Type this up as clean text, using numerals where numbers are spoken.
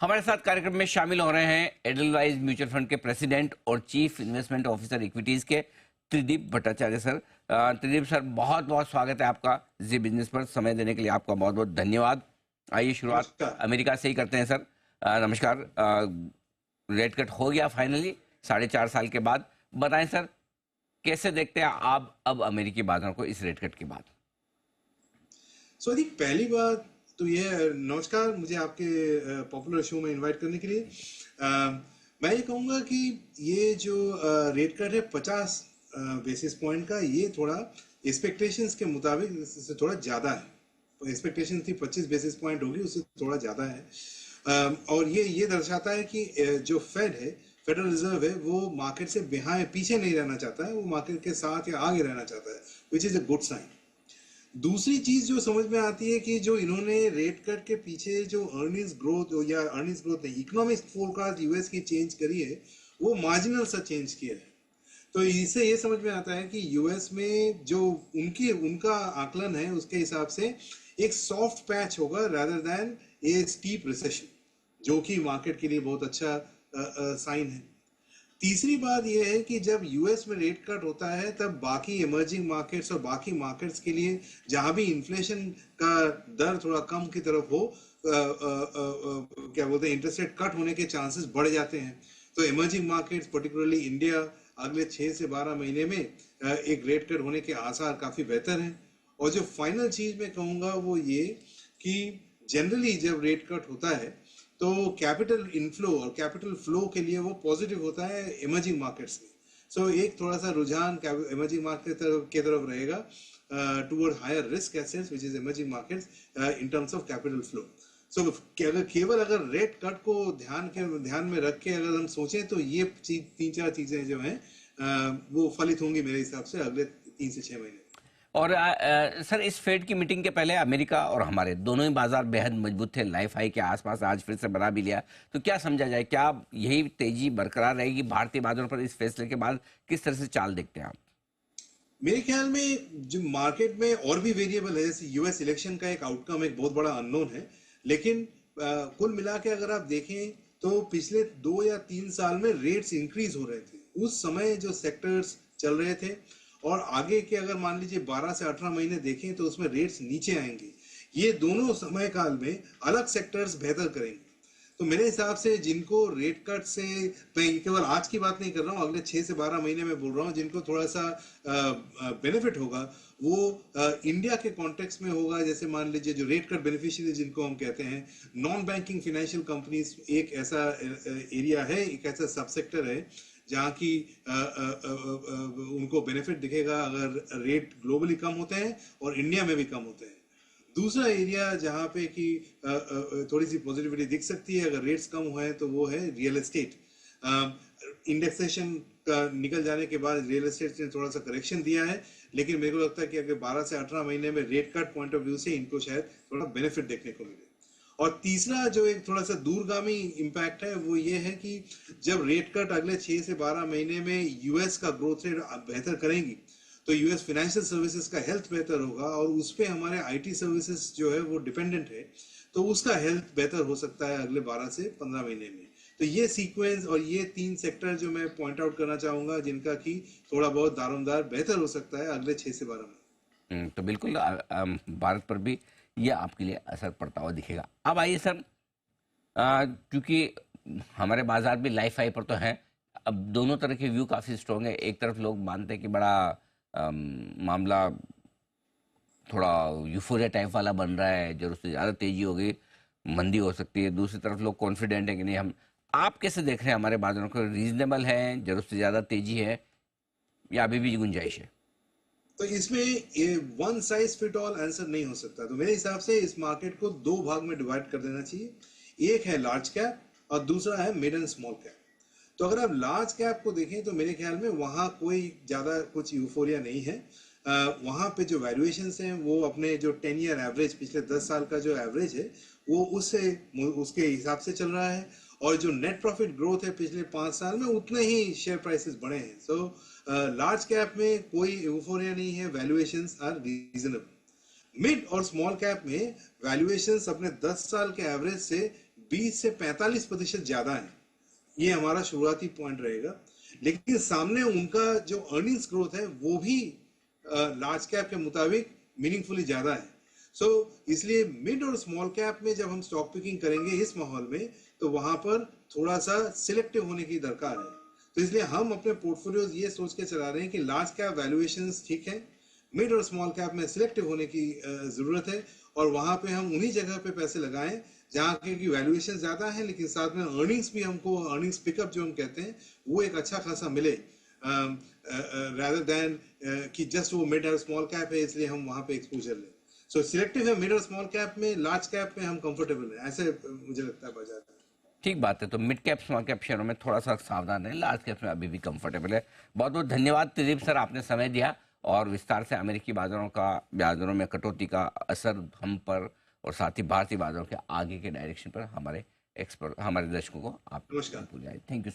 हमारे साथ कार्यक्रम में शामिल हो रहे हैं एडलवाइज म्यूचुअल फंड के प्रेसिडेंट और चीफ इन्वेस्टमेंट ऑफिसर इक्विटीज के त्रिदीप भट्टाचार्य सर। त्रिदीप सर, बहुत बहुत स्वागत है आपका जी बिजनेस पर। समय देने के लिए आपका बहुत बहुत धन्यवाद। आइए शुरुआत नमस्कार। अमेरिका से ही करते हैं सर। नमस्कार। रेट कट हो गया फाइनली 4.5 साल के बाद। बताएं सर, कैसे देखते हैं आप अब अमेरिकी बाजारों को इस रेट कट के बाद? अधिक पहली बात तो ये नमस्कार, मुझे आपके पॉपुलर शो में इनवाइट करने के लिए। अ, मैं ये कहूँगा कि ये जो रेट कट है 50 बेसिस पॉइंट का, ये थोड़ा एक्सपेक्टेशंस के मुताबिक इससे थोड़ा ज़्यादा है। एक्सपेक्टेशन थी 25 बेसिस पॉइंट होगी, उससे थोड़ा ज़्यादा है। और ये दर्शाता है कि जो फेड है, फेडरल रिजर्व है, वो मार्केट से पीछे नहीं रहना चाहता है, वो मार्केट के साथ या आगे रहना चाहता है, which is a good sign. दूसरी चीज जो समझ में आती है कि जो इन्होंने रेट कट के पीछे जो अर्निंग्स ग्रोथ या अर्निंग्स ग्रोथ नहीं, इकोनॉमिक फोरकास्ट यूएस की चेंज करी है, वो मार्जिनल सा चेंज किया है। तो इससे ये समझ में आता है कि यूएस में जो उनका आकलन है, उसके हिसाब से एक सॉफ्ट पैच होगा रादर देन ए स्टीप रिसेशन, जो कि मार्केट के लिए बहुत अच्छा साइन है। तीसरी बात यह है कि जब यूएस में रेट कट होता है, तब बाकी इमर्जिंग मार्केट्स और बाकी मार्केट्स के लिए जहां भी इन्फ्लेशन का दर थोड़ा कम की तरफ हो, क्या बोलते हैं, इंटरेस्ट रेट कट होने के चांसेस बढ़ जाते हैं। तो इमर्जिंग मार्केट्स, पर्टिकुलरली इंडिया, अगले 6 से 12 महीने में एक रेट कट होने के आसार काफी बेहतर हैं। और जो फाइनल चीज मैं कहूँगा वो ये कि जनरली जब रेट कट होता है तो कैपिटल इनफ्लो और कैपिटल फ्लो के लिए वो पॉजिटिव होता है इमर्जिंग मार्केट्स में। सो एक थोड़ा सा रुझान इमर्जिंग मार्केट के तरफ रहेगा toward higher risk assets, which is emerging markets, in terms of capital flow. So अगर रेट कट को ध्यान में रख के अगर हम सोचें, तो ये 3-4 चीजें जो हैं वो फलित होंगी मेरे हिसाब से अगले 3 से 6 महीने। और सर, इस फेड की मीटिंग के पहले अमेरिका और हमारे दोनों ही बाजार बेहद मजबूत थे, लाइफ हाई के आसपास। आज फिर से बना भी लिया। तो क्या समझा जाए, क्या यही तेजी बरकरार रहेगी भारतीय बाजारों पर इस फैसले के बाद? किस तरह से चाल देखते हैं आप? मेरे ख्याल में जो मार्केट में और भी वेरिएबल है, जैसे यूएस इलेक्शन का एक आउटकम एक बहुत बड़ा अननोन है, लेकिन कुल मिला के अगर आप देखें तो पिछले 2 या 3 साल में रेट्स इंक्रीज हो रहे थे। उस समय जो सेक्टर्स चल रहे थे, और आगे के अगर मान लीजिए 12 से 18 महीने देखें तो उसमें रेट्स नीचे आएंगे। ये दोनों समय काल में अलग सेक्टर्स बेहतर करेंगे। तो मेरे हिसाब से जिनको रेट कट से, मैं केवल आज की बात नहीं कर रहा हूँ, अगले 6 से 12 महीने में बोल रहा हूँ, जिनको थोड़ा सा बेनिफिट होगा, वो इंडिया के कॉन्टेक्स्ट में होगा। जैसे मान लीजिए जो रेट कट बेनिफिशियरी जिनको हम कहते हैं, नॉन बैंकिंग फाइनेंशियल कंपनीज एक ऐसा एरिया है, एक ऐसा सब सेक्टर है जहाँ की उनको बेनिफिट दिखेगा अगर रेट ग्लोबली कम होते हैं और इंडिया में भी कम होते हैं। दूसरा एरिया जहाँ पे कि थोड़ी सी पॉजिटिविटी दिख सकती है अगर रेट्स कम हुए, तो वो है रियल एस्टेट। इंडेक्सेशन का निकल जाने के बाद रियल एस्टेट ने थोड़ा सा करेक्शन दिया है, लेकिन मेरे को लगता है कि अगर 12 से 18 महीने में rate cut point of view से इनको शायद थोड़ा बेनिफिट देखने को मिले। और तीसरा जो एक थोड़ा सा दूरगामी इम्पैक्ट है, वो ये है कि जब रेट कट अगले 6 से 12 महीने में यूएस का ग्रोथ रेट बेहतर करेंगी, तो यूएस फाइनेंशियल सर्विसेज का हेल्थ बेहतर होगा, और उस पे हमारे आईटी सर्विसेज जो है वो डिपेंडेंट है, तो उसका हेल्थ बेहतर हो सकता है अगले 12 से 15 महीने में। तो ये सीक्वेंस और ये 3 सेक्टर जो मैं पॉइंट आउट करना चाहूंगा, जिनका कि थोड़ा बहुत दारोमदार बेहतर हो सकता है अगले 6 से 12 महीने। तो बिल्कुल भारत पर भी ये आपके लिए असर पड़ता हुआ दिखेगा। अब आइए सर, क्योंकि हमारे बाजार भी लाइफ हाई पर तो हैं। अब दोनों तरह के व्यू काफ़ी स्ट्रॉन्ग है। एक तरफ लोग मानते हैं कि बड़ा मामला थोड़ा यूफोरिया टाइप वाला बन रहा है, जरूरत से ज़्यादा तेजी होगी, मंदी हो सकती है। दूसरी तरफ लोग कॉन्फिडेंट है कि नहीं। हम आप कैसे देख रहे हैं हमारे बाजारों को? रीजनेबल है, जरूरत से ज़्यादा तेजी है, या अभी भी गुंजाइश है? तो इसमें ये one size fit all answer नहीं हो सकता। तो मेरे हिसाब से इस मार्केट को 2 भाग में डिवाइड कर देना चाहिए। एक है लार्ज कैप और दूसरा है मिड एंड स्मॉल कैप। तो अगर आप लार्ज कैप को देखें, तो मेरे ख्याल में वहाँ कोई ज़्यादा कुछ यूफोरिया नहीं है। वहाँ पे जो वैल्यूएशंस हैं वो अपने जो 10 ईयर एवरेज, पिछले 10 साल का जो एवरेज है, वो उसके हिसाब से चल रहा है। और जो नेट प्रॉफिट ग्रोथ है पिछले 5 साल में, उतने ही शेयर प्राइसेस बढ़े हैं। सो लार्ज कैप में कोई यूफोरिया नहीं है, वैल्यूएशंस आर रीजनेबल। मिड और स्मॉल कैप में वैल्यूएशंस अपने 10 साल के एवरेज से 20 से 45% ज्यादा है। ये हमारा शुरुआती पॉइंट रहेगा। लेकिन सामने उनका जो अर्निंग्स ग्रोथ है वो भी लार्ज कैप के मुताबिक मीनिंगफुली ज्यादा है। सो इसलिए मिड और स्मॉल कैप में जब हम स्टॉक पिकिंग करेंगे इस माहौल में, तो वहां पर थोड़ा सा सिलेक्टिव होने की दरकार है। तो इसलिए हम अपने पोर्टफोलियोज ये सोच के चला रहे हैं कि लार्ज कैप वैल्यूएशंस ठीक है, मिड और स्मॉल कैप में सिलेक्टिव होने की जरूरत है, और वहां पे हम उन्हीं जगह पे पैसे लगाएं जहाँ की वैल्यूएशन ज्यादा है, लेकिन साथ में अर्निंग्स भी हमको, अर्निंग्स पिकअप जो हम कहते हैं, वो एक अच्छा खासा मिले, rather than कि जस्ट वो मिड और स्मॉल कैप है इसलिए हम वहां पे एक्सपोजर लें। सो सिलेक्टिव है मिड और स्मॉल कैप में, लार्ज कैप में हम कंफर्टेबल हैं, ऐसे मुझे लगता है बाजार में। ठीक बात है। तो मिड कैप स्मॉल कैप शेयरों में थोड़ा सा सावधान है, लार्ज कैप में अभी भी कंफर्टेबल है। बहुत बहुत धन्यवाद त्रिदीप सर, आपने समय दिया और विस्तार से अमेरिकी बाजारों में कटौती का असर हम पर और साथ ही भारतीय बाजारों के आगे के डायरेक्शन पर हमारे दर्शकों को आप नमस्कार। पूछाए। Thank you.